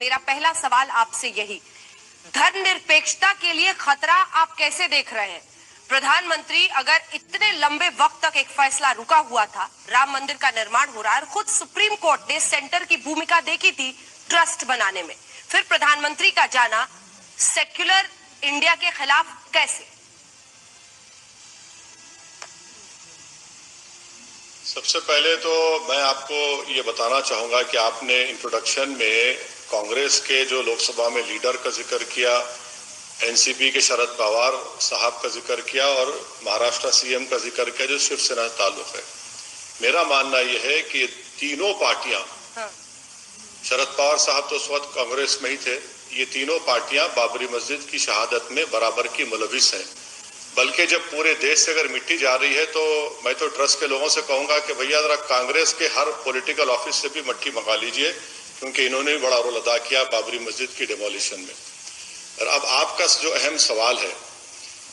मेरा पहला सवाल आपसे यही, धर्मनिरपेक्षता के लिए खतरा आप कैसे देख रहे हैं? प्रधानमंत्री अगर इतने लंबे वक्त तक एक फैसला रुका हुआ था, राम मंदिर का निर्माण हो रहा है और खुद सुप्रीम कोर्ट ने सेंटर की भूमिका देखी थी ट्रस्ट बनाने में, फिर प्रधानमंत्री का जाना सेक्युलर इंडिया के खिलाफ कैसे? सबसे पहले तो मैं आपको ये बताना चाहूंगा कि आपने इंट्रोडक्शन में कांग्रेस के जो लोकसभा में लीडर का जिक्र किया, एनसीपी के शरद पवार साहब का जिक्र किया और महाराष्ट्र सीएम का जिक्र किया जो शिवसेना से ताल्लुक है। मेरा मानना यह है कि तीनों पार्टियां, शरद पवार साहब तो उस वक्त कांग्रेस में ही थे, ये तीनों पार्टियां बाबरी मस्जिद की शहादत में बराबर की मुलविस हैं। बल्कि जब पूरे देश से अगर मिट्टी जा रही है तो मैं तो ट्रस्ट के लोगों से कहूंगा कि भैया जरा कांग्रेस के हर पॉलिटिकल ऑफिस से भी मट्टी मंगा लीजिए, क्योंकि इन्होंने भी बड़ा रोल अदा किया बाबरी मस्जिद की डिमोलिशन में। और अब आपका जो अहम सवाल है,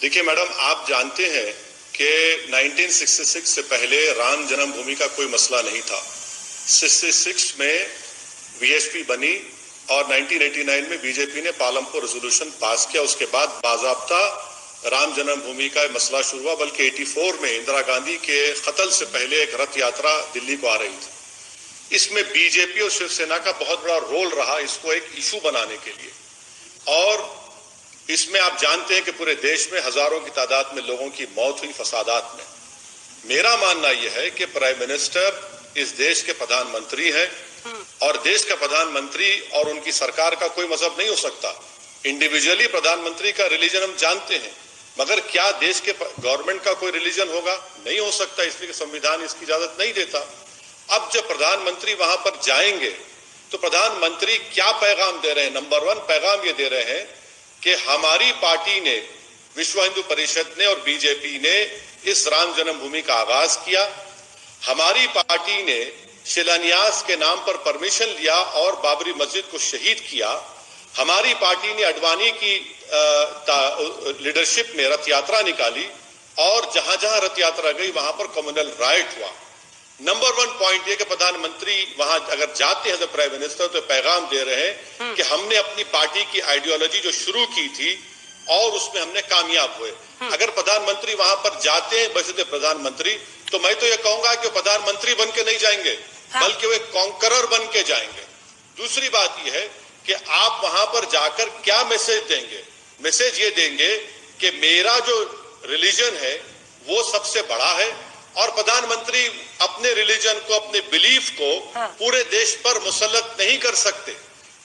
देखिए मैडम, आप जानते हैं कि 1966 से पहले राम जन्मभूमि का कोई मसला नहीं था। 66 में वीएसपी बनी और 1989 में बीजेपी ने पालमपुर रेजोल्यूशन पास किया। उसके बाद बाज़ाब्ता राम जन्मभूमि का मसला शुरू हुआ। बल्कि 84 में इंदिरा गांधी के कत्ल से पहले एक रथ यात्रा दिल्ली को आ रही थी। इसमें बीजेपी और शिवसेना का बहुत बड़ा रोल रहा इसको एक इशू बनाने के लिए। और इसमें आप जानते हैं कि पूरे देश में हजारों की तादाद में लोगों की मौत हुई फसादात में। मेरा मानना यह है कि प्राइम मिनिस्टर इस देश के प्रधानमंत्री हैं और देश का प्रधानमंत्री और उनकी सरकार का कोई मजहब नहीं हो सकता। इंडिविजुअली प्रधानमंत्री का रिलीजन हम जानते हैं, मगर क्या देश के गवर्नमेंट का कोई रिलीजन होगा? नहीं हो सकता, इसलिए संविधान इसकी इजाजत नहीं देता। अब जब प्रधानमंत्री वहां पर जाएंगे तो प्रधानमंत्री क्या पैगाम दे रहे हैं? नंबर 1 पैगाम ये दे रहे हैं कि हमारी पार्टी ने, विश्व हिंदू परिषद ने और बीजेपी ने इस राम जन्मभूमि का आगाज किया। हमारी पार्टी ने शिलान्यास के नाम पर परमिशन लिया और बाबरी मस्जिद को शहीद किया। हमारी पार्टी ने अडवाणी की लीडरशिप में रथ यात्रा निकाली और जहां जहां रथ यात्रा गई वहां पर कम्युनल राइट हुआ। नंबर 1 पॉइंट ये कि प्रधानमंत्री वहां अगर जाते हैं तो प्राइम मिनिस्टर तो पैगाम दे रहे हैं कि हमने अपनी पार्टी की आइडियोलॉजी जो शुरू की थी और उसमें हमने कामयाब हुए। अगर प्रधानमंत्री वहां पर जाते हैं वैसे प्रधानमंत्री, तो मैं तो ये कहूंगा कि प्रधानमंत्री बन के नहीं जाएंगे, बल्कि वे कॉन्करर बन के जाएंगे। दूसरी बात यह है कि आप वहां पर जाकर क्या मैसेज देंगे? मैसेज ये देंगे कि मेरा जो रिलीजन है वो सबसे बड़ा है और प्रधानमंत्री अपने रिलीजन को, अपने बिलीफ को पूरे देश पर मुसल्लत नहीं कर सकते।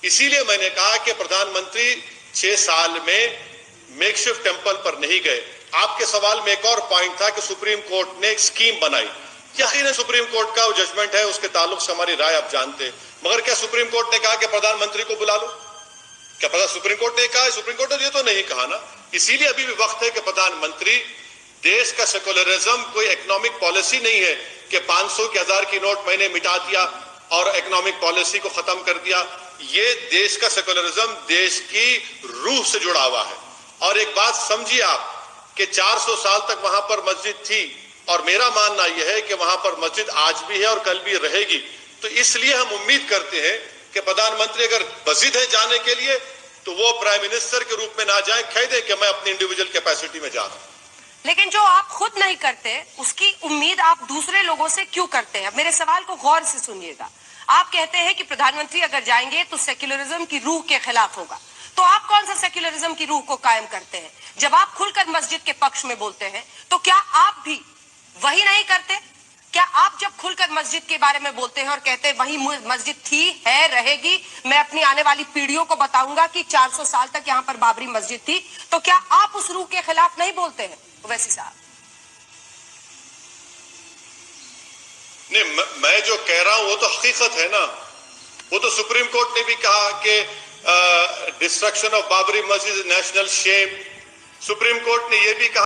इसीलिए मैंने कहा कि प्रधानमंत्री 6 साल में मेकशिफ्ट टेंपल पर नहीं गए। आपके सवाल में एक और पॉइंट था कि सुप्रीम कोर्ट ने एक स्कीम बनाई। यकीनन सुप्रीम कोर्ट का वो जजमेंट है, उसके ताल्लुक से हमारी राय आप जानते हैं, मगर क्या सुप्रीम कोर्ट ने कहा कि प्रधानमंत्री को बुला लो? क्या पता सुप्रीम कोर्ट ने कहा? सुप्रीम कोर्ट ने ये तो नहीं कहा ना। इसीलिए अभी भी वक्त है कि प्रधानमंत्री, देश का सेकुलरिज्म कोई इकोनॉमिक पॉलिसी नहीं है कि 500 के 1000 की नोट मैंने मिटा दिया और इकोनॉमिक पॉलिसी को खत्म कर दिया। ये देश का सेकुलरिज्म देश की रूह से जुड़ा हुआ है। और एक बात समझिए आप कि 400 साल तक वहां पर मस्जिद थी और मेरा मानना यह है कि वहां पर मस्जिद आज भी है और कल भी रहेगी। तो इसलिए हम उम्मीद करते हैं कि प्रधानमंत्री अगर मस्जिद है जाने के लिए तो वो प्राइम मिनिस्टर के रूप में ना जाए, कह दे कि मैं अपनी इंडिविजुअल कैपेसिटी में जा रहा हूं। लेकिन जो आप खुद नहीं करते उसकी उम्मीद आप दूसरे लोगों से क्यों करते हैं? मेरे सवाल को गौर से सुनिएगा। आप कहते हैं कि प्रधानमंत्री अगर जाएंगे तो सेक्युलरिज्म की रूह के खिलाफ होगा, तो आप कौन सा सेक्युलरिज्म की रूह को कायम करते हैं? जब आप खुलकर मस्जिद के पक्ष में बोलते हैं तो क्या आप भी वही नहीं करते? क्या आप जब खुलकर मस्जिद के बारे में बोलते हैं और कहते हैं वही मस्जिद थी, है, रहेगी, मैं अपनी आने वाली पीढ़ियों को बताऊंगा कि 400 साल तक यहाँ पर बाबरी मस्जिद थी, तो क्या आप उस रूह के खिलाफ नहीं बोलते हैं वैसी साहब? नहीं, मैं जो कह रहा हूं वो तो हकीकत है ना। वो तो सुप्रीम कोर्ट ने भी कहा कि डिस्ट्रक्शन ऑफ बाबरी मस्जिद नेशनल शेम। सुप्रीम कोर्ट ने यह भी कहा